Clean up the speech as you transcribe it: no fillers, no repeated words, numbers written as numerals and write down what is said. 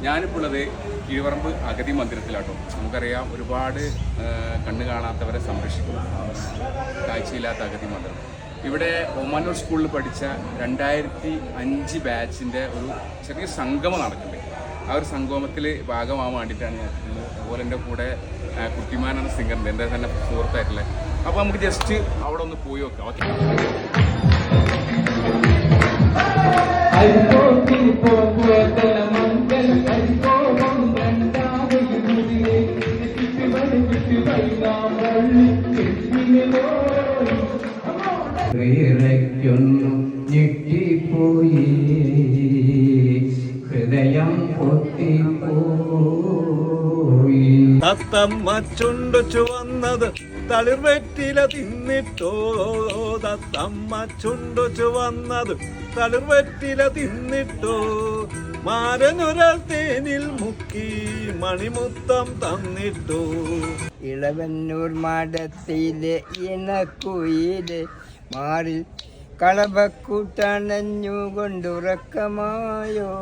ഞാനിപ്പോൾ ഉള്ളത് കീഴ്പറമ്പ് അഗതി മന്ദിരത്തിലാട്ടോ. നമുക്കറിയാം ഒരുപാട് കണ്ണ് കാണാത്തവരെ സംരക്ഷിക്കുന്ന കാഴ്ചയില്ലാത്ത അഗതി മന്ദിരം. ഇവിടെ ഒമാനൂർ സ്കൂളിൽ പഠിച്ച 2005 ബാച്ചിൻ്റെ ഒരു ചെറിയ സംഗമം നടക്കുന്നുണ്ട്. ആ ഒരു സംഗമത്തിൽ ഭാഗമാകാൻ വേണ്ടിയിട്ടാണ് ഞാൻ. അതുപോലെ എൻ്റെ കൂടെ കുട്ടിമാൻ എന്ന സിംഗറുണ്ട്, എൻ്റെ തന്നെ സുഹൃത്തായിട്ടുള്ളത്. അപ്പോൾ നമുക്ക് ജസ്റ്റ് അവിടെ ഒന്ന് പോയി നോക്കാം. ഓക്കെ. ഞെട്ടിപ്പോയി ഹൃദയം പൊട്ടിപ്പോയി. തത്തമ്മ ചുണ്ടു ചുവന്നത് തളിർവെറ്റില തിന്നിട്ടോ, തത്തമ്മ ചുണ്ടു ചുവന്നത് തളിർവെറ്റില തിന്നിട്ടോ, മാരനൊരാൾ തേനിൽ മുക്കി മണിമുത്തം തന്നിട്ടു. ഇളവന്നൂർ മാടത്തിലെ ഇണക്കുയിലെ മാറിൽ കളഭക്കൂട്ടണഞ്ഞുകൊണ്ടുറക്കമായോ.